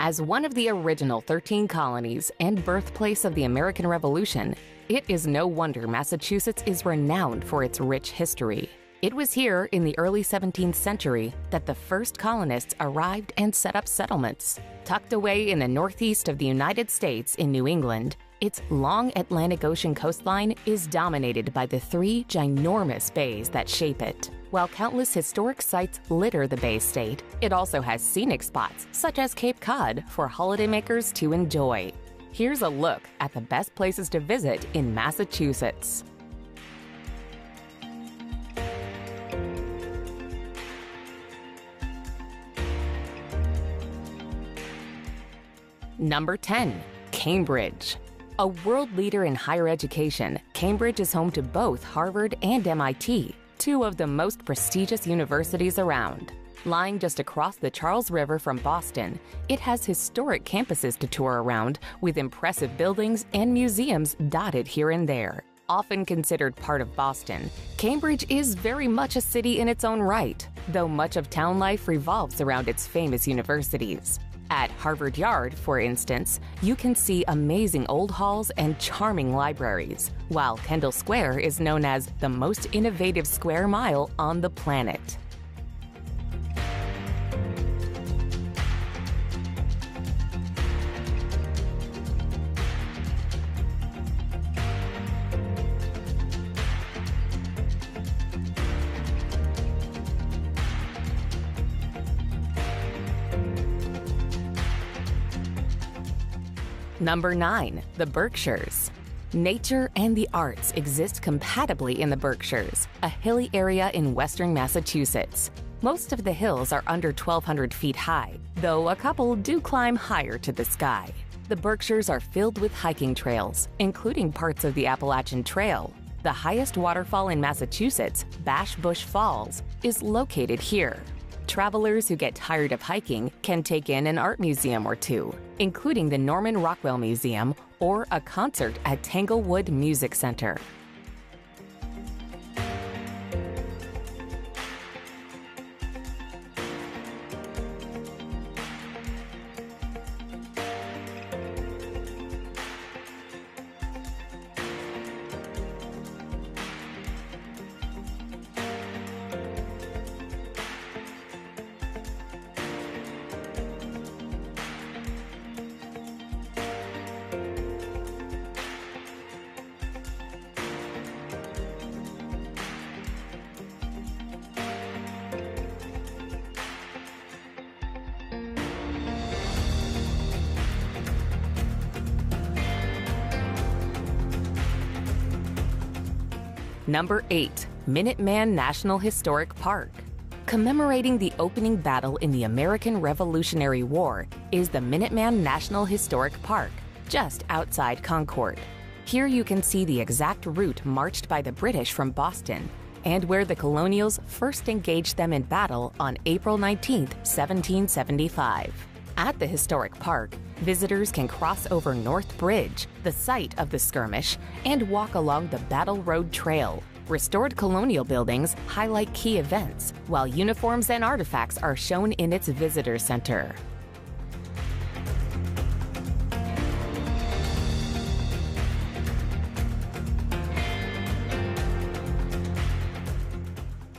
As one of the original 13 colonies and birthplace of the American Revolution, it is no wonder Massachusetts is renowned for its rich history. It was here in the early 17th century that the first colonists arrived and set up settlements. Tucked away in the northeast of the United States in New England, its long Atlantic Ocean coastline is dominated by the three ginormous bays that shape it. While countless historic sites litter the Bay State, it also has scenic spots such as Cape Cod for holidaymakers to enjoy. Here's a look at the best places to visit in Massachusetts. Number 10. Cambridge. A world leader in higher education, Cambridge is home to both Harvard and MIT, two of the most prestigious universities around. Lying just across the Charles River from Boston, it has historic campuses to tour around with impressive buildings and museums dotted here and there. Often considered part of Boston, Cambridge is very much a city in its own right, though much of town life revolves around its famous universities. At Harvard Yard, for instance, you can see amazing old halls and charming libraries, while Kendall Square is known as the most innovative square mile on the planet. Number 9. The Berkshires. Nature and the arts exist compatibly in the Berkshires, a hilly area in western Massachusetts. Most of the hills are under 1,200 feet high, though a couple do climb higher to the sky. The Berkshires are filled with hiking trails, including parts of the Appalachian Trail. The highest waterfall in Massachusetts, Bash Bush Falls, is located here. Travelers who get tired of hiking can take in an art museum or two, including the Norman Rockwell Museum or a concert at Tanglewood Music Center. Number 8. Minuteman National Historic Park. Commemorating the opening battle in the American Revolutionary War is the Minuteman National Historic Park, just outside Concord. Here you can see the exact route marched by the British from Boston, and where the Colonials first engaged them in battle on April 19, 1775. At the historic park, visitors can cross over North Bridge, the site of the skirmish, and walk along the Battle Road Trail. Restored colonial buildings highlight key events, while uniforms and artifacts are shown in its visitor center.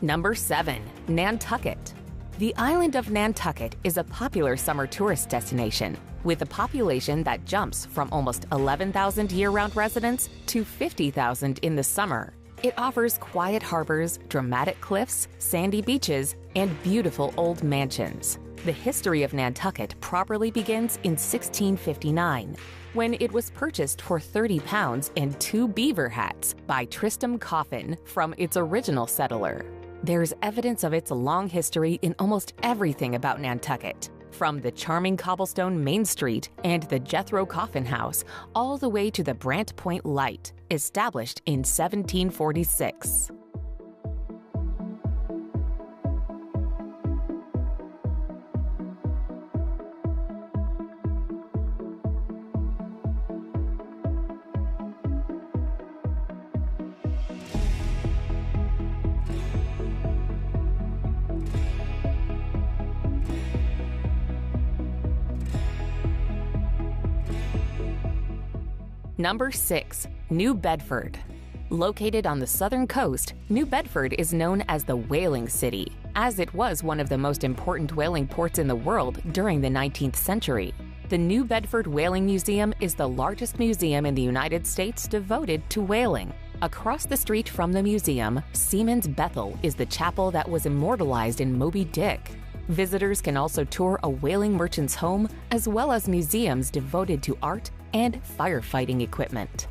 Number 7. Nantucket. The island of Nantucket is a popular summer tourist destination, with a population that jumps from almost 11,000 year-round residents to 50,000 in the summer. It offers quiet harbors, dramatic cliffs, sandy beaches, and beautiful old mansions. The history of Nantucket properly begins in 1659, when it was purchased for £30 and 2 beaver hats by Tristram Coffin from its original settler. There's evidence of its long history in almost everything about Nantucket, from the charming cobblestone Main Street and the Jethro Coffin House, all the way to the Brant Point Light, established in 1746. Number 6. New Bedford. Located on the southern coast, New Bedford is known as the Whaling City, as it was one of the most important whaling ports in the world during the 19th century. The New Bedford Whaling Museum is the largest museum in the United States devoted to whaling. Across the street from the museum, Seaman's Bethel is the chapel that was immortalized in Moby Dick. Visitors can also tour a whaling merchant's home, as well as museums devoted to art and firefighting equipment.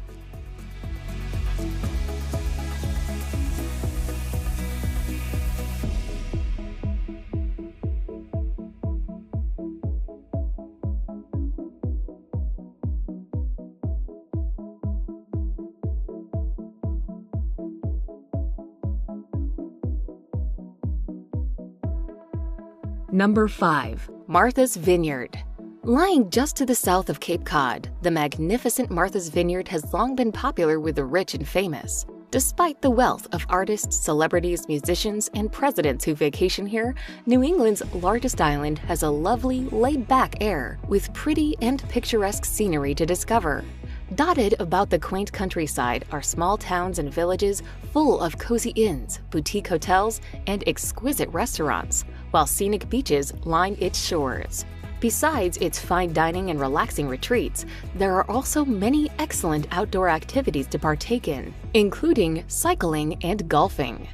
Number 5. Martha's Vineyard. Lying just to the south of Cape Cod, the magnificent Martha's Vineyard has long been popular with the rich and famous. Despite the wealth of artists, celebrities, musicians, and presidents who vacation here, New England's largest island has a lovely, laid-back air with pretty and picturesque scenery to discover. Dotted about the quaint countryside are small towns and villages full of cozy inns, boutique hotels, and exquisite restaurants, while scenic beaches line its shores. Besides its fine dining and relaxing retreats, there are also many excellent outdoor activities to partake in, including cycling and golfing.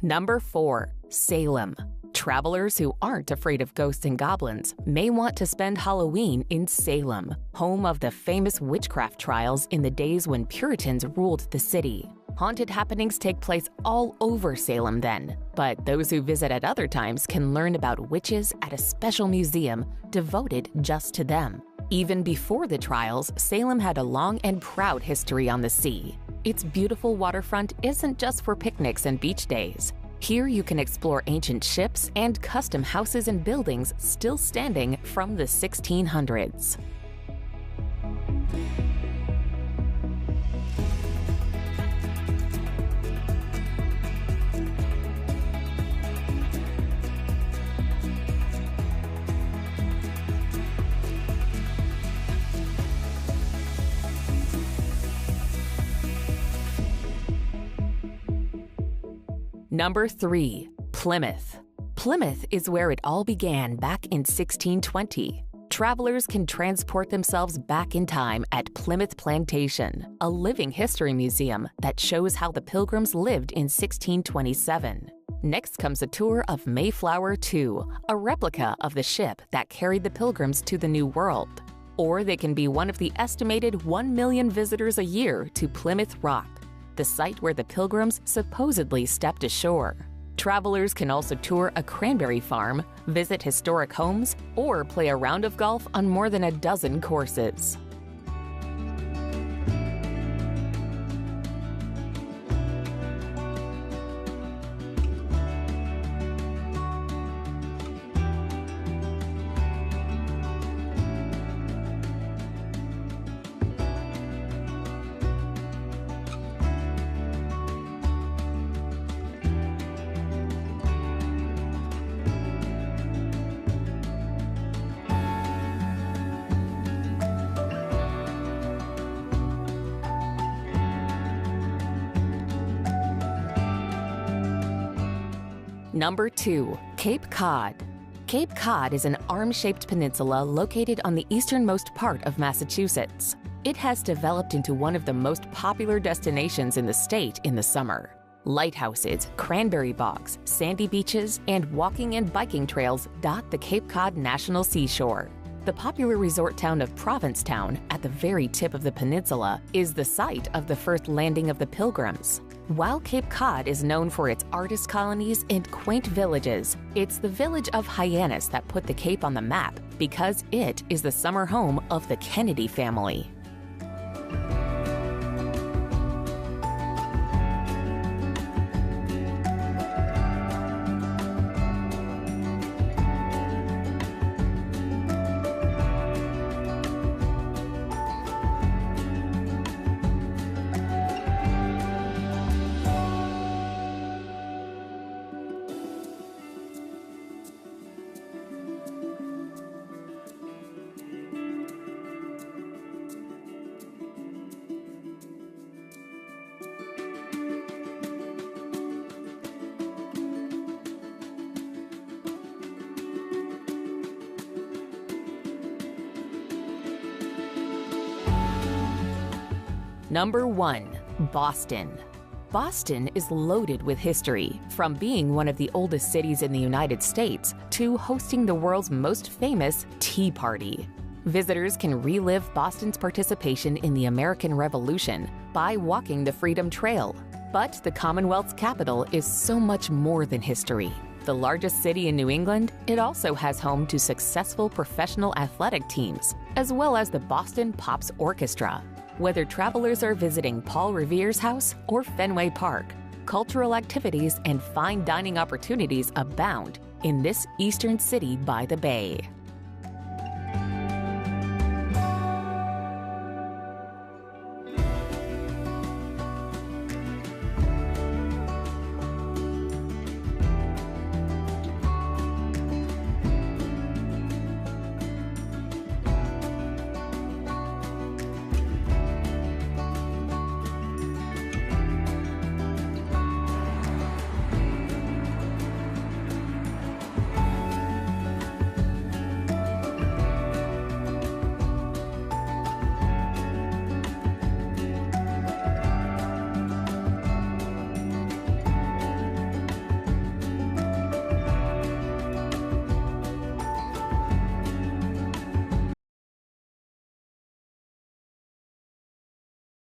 Number 4. Salem. Travelers who aren't afraid of ghosts and goblins may want to spend Halloween in Salem, home of the famous witchcraft trials in the days when Puritans ruled the city. Haunted happenings take place all over Salem then, but those who visit at other times can learn about witches at a special museum devoted just to them. Even before the trials, Salem had a long and proud history on the sea. Its beautiful waterfront isn't just for picnics and beach days. Here you can explore ancient ships and custom houses and buildings still standing from the 1600s. Number 3. Plymouth. Plymouth is where it all began back in 1620. Travelers can transport themselves back in time at Plymouth Plantation, a living history museum that shows how the Pilgrims lived in 1627. Next comes a tour of Mayflower II, a replica of the ship that carried the Pilgrims to the New World. Or they can be one of the estimated 1 million visitors a year to Plymouth Rock, the site where the Pilgrims supposedly stepped ashore. Travelers can also tour a cranberry farm, visit historic homes, or play a round of golf on more than a dozen courses. Number 2. Cape Cod. Cape Cod is an arm-shaped peninsula located on the easternmost part of Massachusetts. It has developed into one of the most popular destinations in the state in the summer. Lighthouses, cranberry bogs, sandy beaches, and walking and biking trails dot the Cape Cod National Seashore. The popular resort town of Provincetown, at the very tip of the peninsula, is the site of the first landing of the Pilgrims. While Cape Cod is known for its artist colonies and quaint villages, it's the village of Hyannis that put the Cape on the map because it is the summer home of the Kennedy family. Number 1. Boston. Boston is loaded with history, from being one of the oldest cities in the United States to hosting the world's most famous Tea Party. Visitors can relive Boston's participation in the American Revolution by walking the Freedom Trail. But the Commonwealth's capital is so much more than history. The largest city in New England, it also has home to successful professional athletic teams, as well as the Boston Pops Orchestra. Whether travelers are visiting Paul Revere's house or Fenway Park, cultural activities and fine dining opportunities abound in this eastern city by the bay.